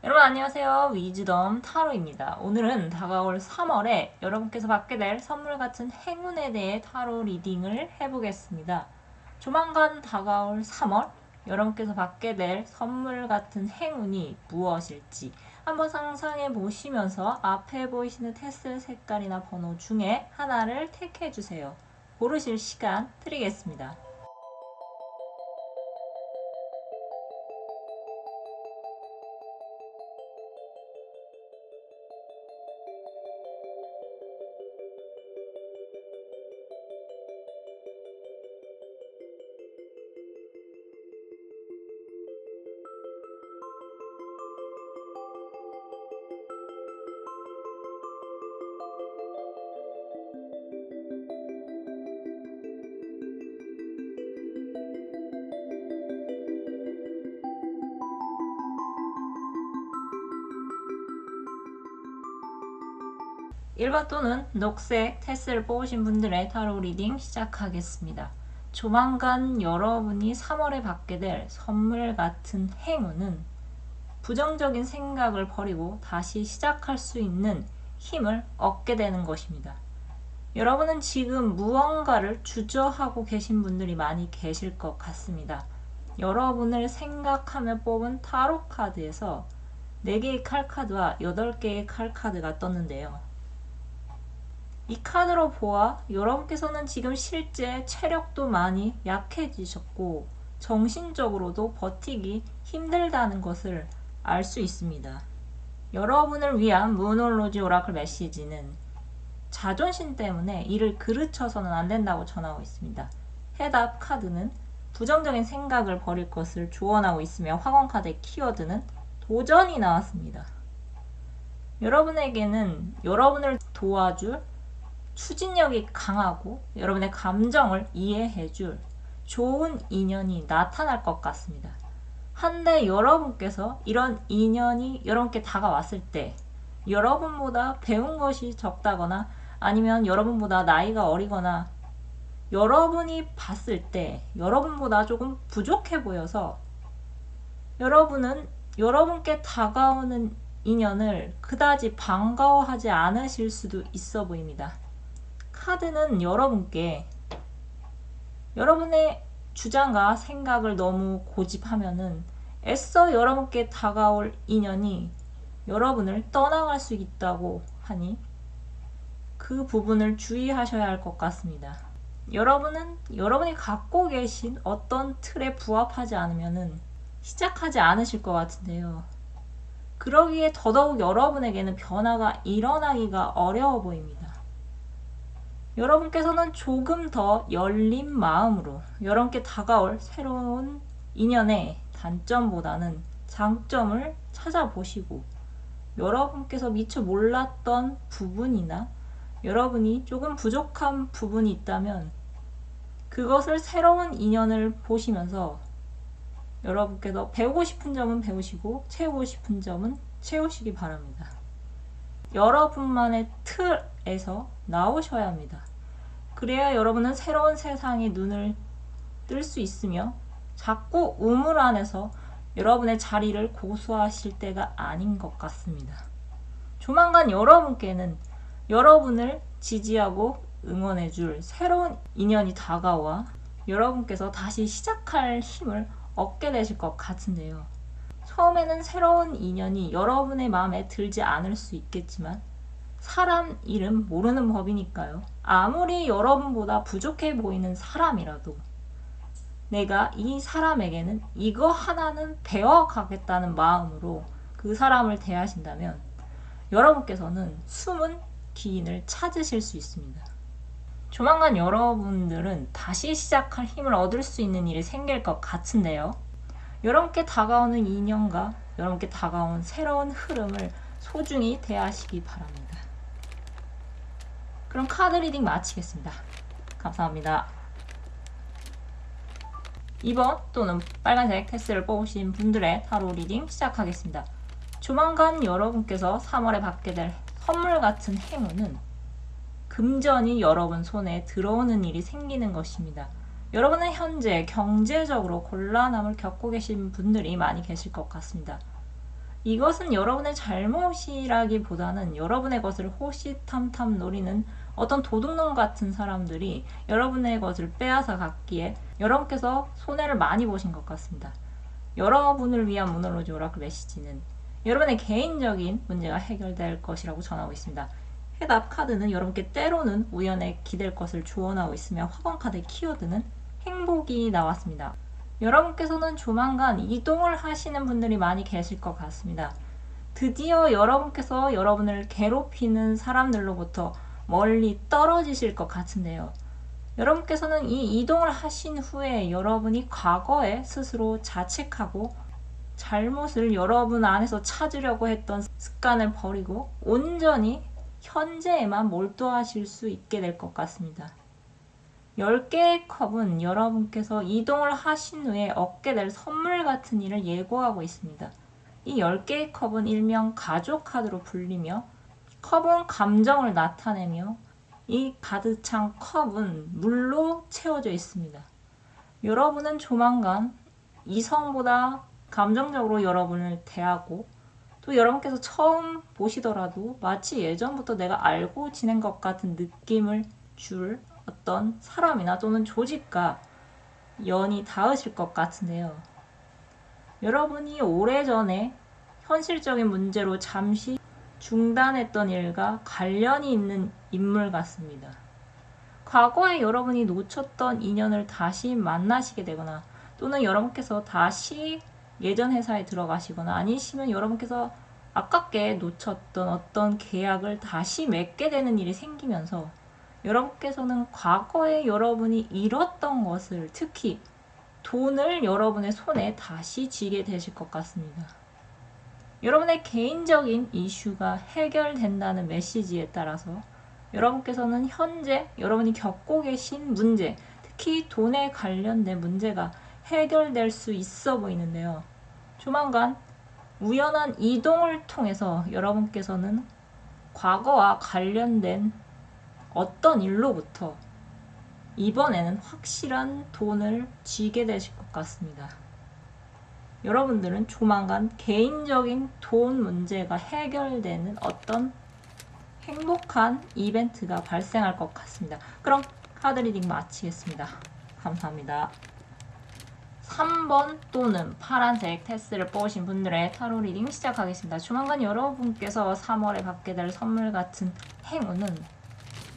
여러분 안녕하세요. 위즈덤 타로입니다. 오늘은 다가올 3월에 여러분께서 받게 될 선물 같은 행운에 대해 타로 리딩을 해보겠습니다. 조만간 다가올 3월 여러분께서 받게 될 선물 같은 행운이 무엇일지 한번 상상해 보시면서 앞에 보이시는 테슬 색깔이나 번호 중에 하나를 택해 주세요. 고르실 시간 드리겠습니다. 1번 또는 녹색 테슬을 뽑으신 분들의 타로 리딩 시작하겠습니다. 조만간 여러분이 3월에 받게 될 선물 같은 행운은 부정적인 생각을 버리고 다시 시작할 수 있는 힘을 얻게 되는 것입니다. 여러분은 지금 무언가를 주저하고 계신 분들이 많이 계실 것 같습니다. 여러분을 생각하며 뽑은 타로 카드에서 4개의 칼카드와 8개의 칼카드가 떴는데요. 이 카드로 보아 여러분께서는 지금 실제 체력도 많이 약해지셨고 정신적으로도 버티기 힘들다는 것을 알 수 있습니다. 여러분을 위한 무놀로지 오라클 메시지는 자존심 때문에 이를 그르쳐서는 안 된다고 전하고 있습니다. 해답 카드는 부정적인 생각을 버릴 것을 조언하고 있으며 화권 카드의 키워드는 도전이 나왔습니다. 여러분에게는 여러분을 도와줄 추진력이 강하고 여러분의 감정을 이해해줄 좋은 인연이 나타날 것 같습니다. 한데 여러분께서 이런 인연이 여러분께 다가왔을 때 여러분보다 배운 것이 적다거나 아니면 여러분보다 나이가 어리거나 여러분이 봤을 때 여러분보다 조금 부족해 보여서 여러분은 여러분께 다가오는 인연을 그다지 반가워하지 않으실 수도 있어 보입니다. 카드는 여러분께 여러분의 주장과 생각을 너무 고집하면은 애써 여러분께 다가올 인연이 여러분을 떠나갈 수 있다고 하니 그 부분을 주의하셔야 할 것 같습니다. 여러분은 여러분이 갖고 계신 어떤 틀에 부합하지 않으면은 시작하지 않으실 것 같은데요. 그러기에 더더욱 여러분에게는 변화가 일어나기가 어려워 보입니다. 여러분께서는 조금 더 열린 마음으로 여러분께 다가올 새로운 인연의 단점보다는 장점을 찾아보시고 여러분께서 미처 몰랐던 부분이나 여러분이 조금 부족한 부분이 있다면 그것을 새로운 인연을 보시면서 여러분께서 배우고 싶은 점은 배우시고 채우고 싶은 점은 채우시기 바랍니다. 여러분만의 틀에서 나오셔야 합니다. 그래야 여러분은 새로운 세상에 눈을 뜰 수 있으며 자꾸 우물 안에서 여러분의 자리를 고수하실 때가 아닌 것 같습니다. 조만간 여러분께는 여러분을 지지하고 응원해줄 새로운 인연이 다가와 여러분께서 다시 시작할 힘을 얻게 되실 것 같은데요. 처음에는 새로운 인연이 여러분의 마음에 들지 않을 수 있겠지만 사람 이름 모르는 법이니까요. 아무리 여러분보다 부족해 보이는 사람이라도 내가 이 사람에게는 이거 하나는 배워가겠다는 마음으로 그 사람을 대하신다면 여러분께서는 숨은 기인을 찾으실 수 있습니다. 조만간 여러분들은 다시 시작할 힘을 얻을 수 있는 일이 생길 것 같은데요. 여러분께 다가오는 인연과 여러분께 다가온 새로운 흐름을 소중히 대하시기 바랍니다. 그럼 카드 리딩 마치겠습니다. 감사합니다. 2번 또는 빨간색 테슬을 뽑으신 분들의 타로 리딩 시작하겠습니다. 조만간 여러분께서 3월에 받게 될 선물 같은 행운은 금전이 여러분 손에 들어오는 일이 생기는 것입니다. 여러분은 현재 경제적으로 곤란함을 겪고 계신 분들이 많이 계실 것 같습니다. 이것은 여러분의 잘못이라기보다는 여러분의 것을 호시탐탐 노리는 어떤 도둑놈 같은 사람들이 여러분의 것을 빼앗아 갔기에 여러분께서 손해를 많이 보신 것 같습니다. 여러분을 위한 모놀로지 오라클 메시지는 여러분의 개인적인 문제가 해결될 것이라고 전하고 있습니다. 해답 카드는 여러분께 때로는 우연에 기댈 것을 조언하고 있으며 화관 카드의 키워드는 행복이 나왔습니다. 여러분께서는 조만간 이동을 하시는 분들이 많이 계실 것 같습니다. 드디어 여러분께서 여러분을 괴롭히는 사람들로부터 멀리 떨어지실 것 같은데요. 여러분께서는 이 이동을 하신 후에 여러분이 과거에 스스로 자책하고 잘못을 여러분 안에서 찾으려고 했던 습관을 버리고 온전히 현재에만 몰두하실 수 있게 될 것 같습니다. 10개의 컵은 여러분께서 이동을 하신 후에 얻게 될 선물 같은 일을 예고하고 있습니다. 이 10개의 컵은 일명 가족 카드로 불리며 컵은 감정을 나타내며 이 가득 찬 컵은 물로 채워져 있습니다. 여러분은 조만간 이성보다 감정적으로 여러분을 대하고 또 여러분께서 처음 보시더라도 마치 예전부터 내가 알고 지낸 것 같은 느낌을 줄 어떤 사람이나 또는 조직과 연이 닿으실 것 같은데요. 여러분이 오래전에 현실적인 문제로 잠시 중단했던 일과 관련이 있는 인물 같습니다. 과거에 여러분이 놓쳤던 인연을 다시 만나시게 되거나 또는 여러분께서 다시 예전 회사에 들어가시거나 아니시면 여러분께서 아깝게 놓쳤던 어떤 계약을 다시 맺게 되는 일이 생기면서 여러분께서는 과거에 여러분이 잃었던 것을 특히 돈을 여러분의 손에 다시 쥐게 되실 것 같습니다. 여러분의 개인적인 이슈가 해결된다는 메시지에 따라서 여러분께서는 현재 여러분이 겪고 계신 문제, 특히 돈에 관련된 문제가 해결될 수 있어 보이는데요. 조만간 우연한 이동을 통해서 여러분께서는 과거와 관련된 어떤 일로부터 이번에는 확실한 돈을 쥐게 되실 것 같습니다. 여러분들은 조만간 개인적인 돈 문제가 해결되는 어떤 행복한 이벤트가 발생할 것 같습니다. 그럼 카드 리딩 마치겠습니다. 감사합니다. 3번 또는 파란색 테스를 뽑으신 분들의 타로 리딩 시작하겠습니다. 조만간 여러분께서 3월에 받게 될 선물 같은 행운은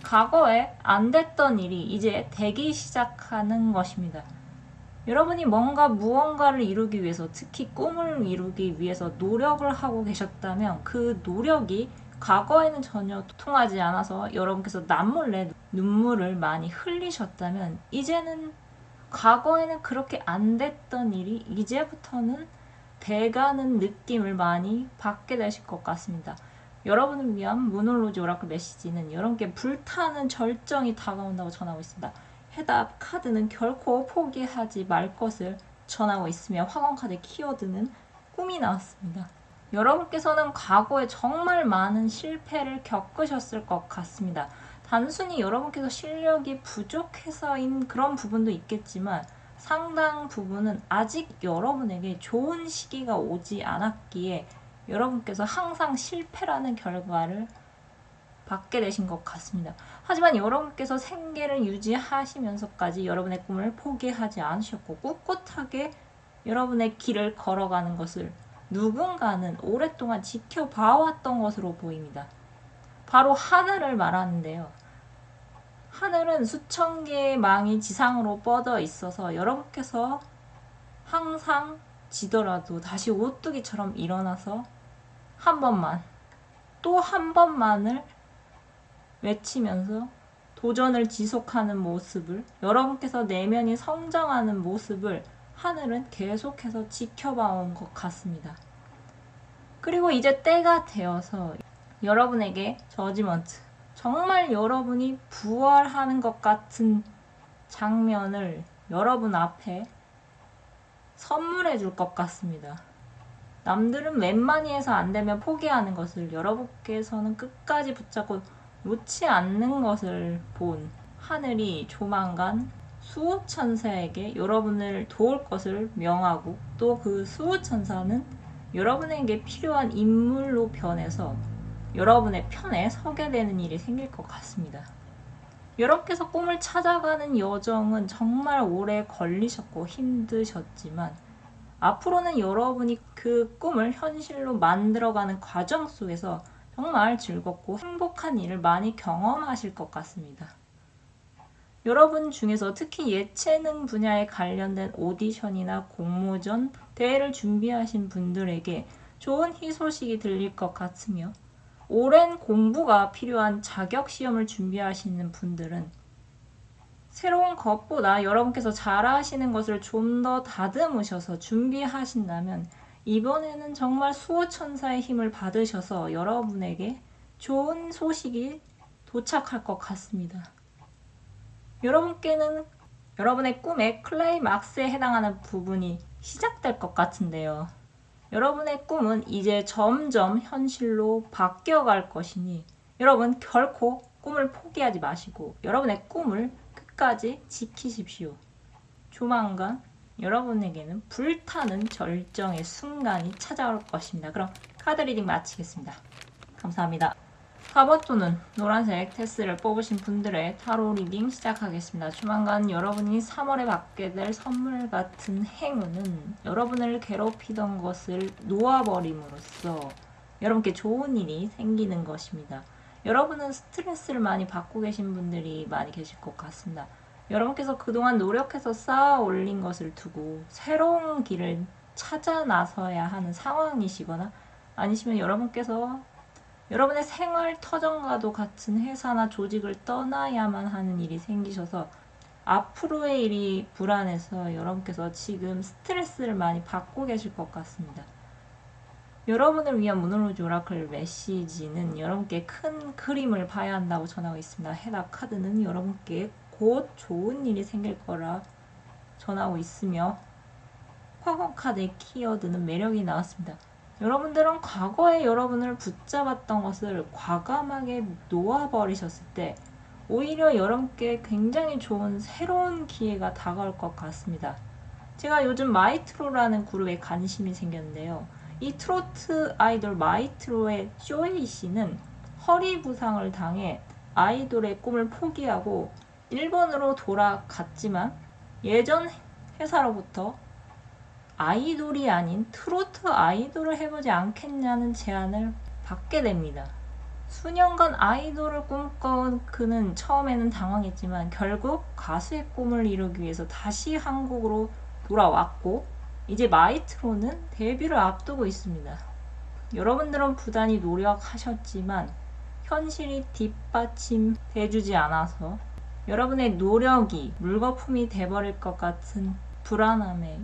과거에 안 됐던 일이 이제 되기 시작하는 것입니다. 여러분이 무언가를 이루기 위해서, 특히 꿈을 이루기 위해서 노력을 하고 계셨다면 그 노력이 과거에는 전혀 통하지 않아서 여러분께서 남몰래 눈물을 많이 흘리셨다면 이제는 과거에는 그렇게 안 됐던 일이 이제부터는 돼가는 느낌을 많이 받게 되실 것 같습니다. 여러분을 위한 모놀로지 오라클 메시지는 여러분께 불타는 절정이 다가온다고 전하고 있습니다. 해답 카드는 결코 포기하지 말 것을 전하고 있으며 화관 카드 키워드는 꿈이 나왔습니다. 여러분께서는 과거에 정말 많은 실패를 겪으셨을 것 같습니다. 단순히 여러분께서 실력이 부족해서인 그런 부분도 있겠지만 상당 부분은 아직 여러분에게 좋은 시기가 오지 않았기에 여러분께서 항상 실패라는 결과를 받게 되신 것 같습니다. 하지만 여러분께서 생계를 유지하시면서까지 여러분의 꿈을 포기하지 않으셨고 꿋꿋하게 여러분의 길을 걸어가는 것을 누군가는 오랫동안 지켜봐왔던 것으로 보입니다. 바로 하늘을 말하는데요. 하늘은 수천 개의 망이 지상으로 뻗어 있어서 여러분께서 항상 지더라도 다시 오뚜기처럼 일어나서 한 번만, 또 한 번만을 외치면서 도전을 지속하는 모습을, 여러분께서 내면이 성장하는 모습을 하늘은 계속해서 지켜봐온 것 같습니다. 그리고 이제 때가 되어서 여러분에게 저지먼트, 정말 여러분이 부활하는 것 같은 장면을 여러분 앞에 선물해 줄 것 같습니다. 남들은 웬만히 해서 안 되면 포기하는 것을 여러분께서는 끝까지 붙잡고 놓지 않는 것을 본 하늘이 조만간 수호천사에게 여러분을 도울 것을 명하고 또 그 수호천사는 여러분에게 필요한 인물로 변해서 여러분의 편에 서게 되는 일이 생길 것 같습니다. 여러분께서 꿈을 찾아가는 여정은 정말 오래 걸리셨고 힘드셨지만 앞으로는 여러분이 그 꿈을 현실로 만들어가는 과정 속에서 정말 즐겁고 행복한 일을 많이 경험하실 것 같습니다. 여러분 중에서 특히 예체능 분야에 관련된 오디션이나 공모전, 대회를 준비하신 분들에게 좋은 희소식이 들릴 것 같으며 오랜 공부가 필요한 자격 시험을 준비하시는 분들은 새로운 것보다 여러분께서 잘하시는 것을 좀 더 다듬으셔서 준비하신다면 이번에는 정말 수호천사의 힘을 받으셔서 여러분에게 좋은 소식이 도착할 것 같습니다. 여러분께는 여러분의 꿈의 클라이막스에 해당하는 부분이 시작될 것 같은데요. 여러분의 꿈은 이제 점점 현실로 바뀌어갈 것이니 여러분 결코 꿈을 포기하지 마시고 여러분의 꿈을 끝까지 지키십시오. 조만간 여러분에게는 불타는 절정의 순간이 찾아올 것입니다. 그럼 카드 리딩 마치겠습니다. 감사합니다. 4번 노란색 테스를 뽑으신 분들의 타로 리딩 시작하겠습니다. 조만간 여러분이 3월에 받게 될 선물 같은 행운은 여러분을 괴롭히던 것을 놓아버림으로써 여러분께 좋은 일이 생기는 것입니다. 여러분은 스트레스를 많이 받고 계신 분들이 많이 계실 것 같습니다. 여러분께서 그동안 노력해서 쌓아 올린 것을 두고 새로운 길을 찾아 나서야 하는 상황이시거나 아니시면 여러분께서 여러분의 생활 터전과도 같은 회사나 조직을 떠나야만 하는 일이 생기셔서 앞으로의 일이 불안해서 여러분께서 지금 스트레스를 많이 받고 계실 것 같습니다. 여러분을 위한 문호로즈 오라클 메시지는 여러분께 큰 그림을 봐야 한다고 전하고 있습니다. 해당 카드는 여러분께 곧 좋은 일이 생길 거라 전하고 있으며 화공 카드의 키워드는 매력이 나왔습니다. 여러분들은 과거에 여러분을 붙잡았던 것을 과감하게 놓아버리셨을 때 오히려 여러분께 굉장히 좋은 새로운 기회가 다가올 것 같습니다. 제가 요즘 마이트로라는 그룹에 관심이 생겼는데요. 이 트로트 아이돌 마이트로의 쇼헤이 씨는 허리 부상을 당해 아이돌의 꿈을 포기하고 일본으로 돌아갔지만 예전 회사로부터 아이돌이 아닌 트로트 아이돌을 해보지 않겠냐는 제안을 받게 됩니다. 수년간 아이돌을 꿈꿔온 그는 처음에는 당황했지만 결국 가수의 꿈을 이루기 위해서 다시 한국으로 돌아왔고 이제 마이트로는 데뷔를 앞두고 있습니다. 여러분들은 부단히 노력하셨지만 현실이 뒷받침해주지 않아서 여러분의 노력이 물거품이 돼버릴 것 같은 불안함에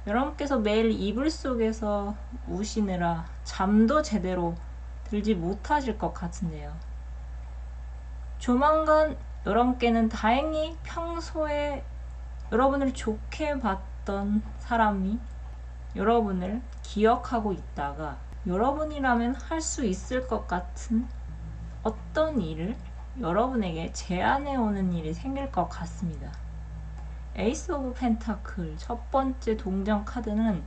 여러분께서 매일 이불 속에서 우시느라 잠도 제대로 들지 못하실 것 같은데요. 조만간 여러분께는 다행히 평소에 여러분을 좋게 봤던 사람이 여러분을 기억하고 있다가 여러분이라면 할 수 있을 것 같은 어떤 일을 여러분에게 제안해 오는 일이 생길 것 같습니다. 에이스 오브 펜타클 첫 번째 동전 카드는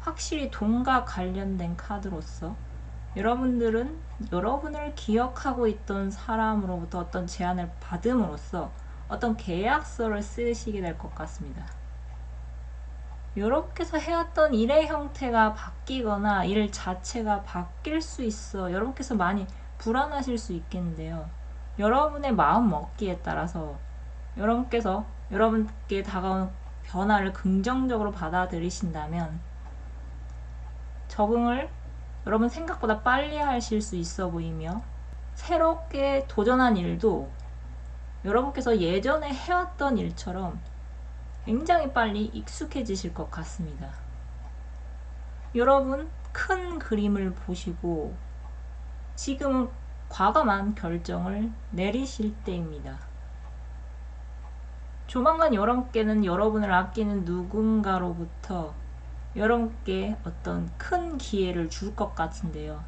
확실히 돈과 관련된 카드로서 여러분들은 여러분을 기억하고 있던 사람으로부터 어떤 제안을 받음으로써 어떤 계약서를 쓰시게 될 것 같습니다. 여러분께서 해왔던 일의 형태가 바뀌거나 일 자체가 바뀔 수 있어 여러분께서 많이 불안하실 수 있겠는데요. 여러분의 마음 먹기에 따라서 여러분께서 여러분께 다가온 변화를 긍정적으로 받아들이신다면 적응을 여러분 생각보다 빨리 하실 수 있어 보이며 새롭게 도전한 일도 여러분께서 예전에 해왔던 일처럼 굉장히 빨리 익숙해지실 것 같습니다. 여러분 큰 그림을 보시고 지금은 과감한 결정을 내리실 때입니다. 조만간 여러분께는 여러분을 아끼는 누군가로부터 여러분께 어떤 큰 기회를 줄 것 같은데요.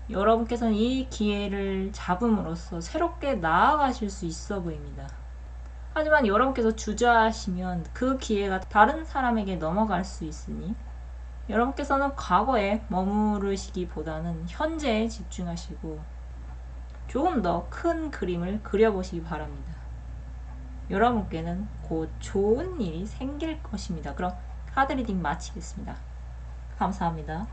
여러분께서는 이 기회를 잡음으로써 새롭게 나아가실 수 있어 보입니다. 하지만 여러분께서 주저하시면 그 기회가 다른 사람에게 넘어갈 수 있으니 여러분께서는 과거에 머무르시기보다는 현재에 집중하시고 조금 더 큰 그림을 그려보시기 바랍니다. 여러분께는 곧 좋은 일이 생길 것입니다. 그럼 카드 리딩 마치겠습니다. 감사합니다.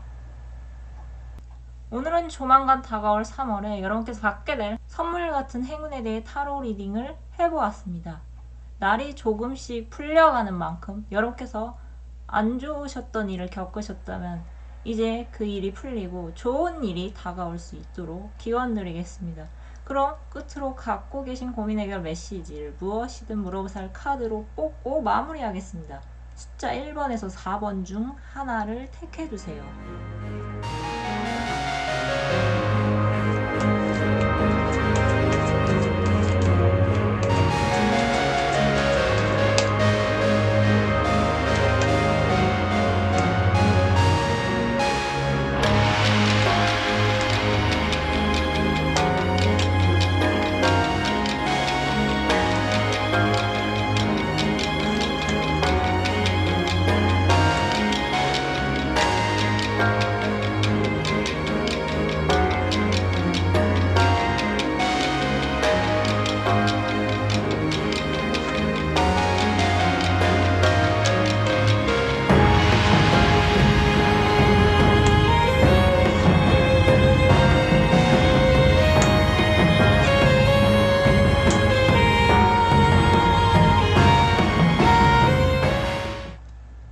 오늘은 조만간 다가올 3월에 여러분께서 받게 될 선물 같은 행운에 대해 타로 리딩을 해보았습니다. 날이 조금씩 풀려가는 만큼 여러분께서 안 좋으셨던 일을 겪으셨다면 이제 그 일이 풀리고 좋은 일이 다가올 수 있도록 기원 드리겠습니다. 그럼 끝으로 갖고 계신 고민 해결 메시지를 무엇이든 물어보살 할 카드로 뽑고 마무리하겠습니다. 숫자 1번에서 4번 중 하나를 택해주세요.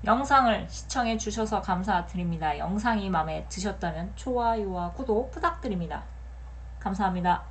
영상을 시청해 주셔서 감사드립니다. 영상이 마음에 드셨다면 좋아요와 구독 부탁드립니다. 감사합니다.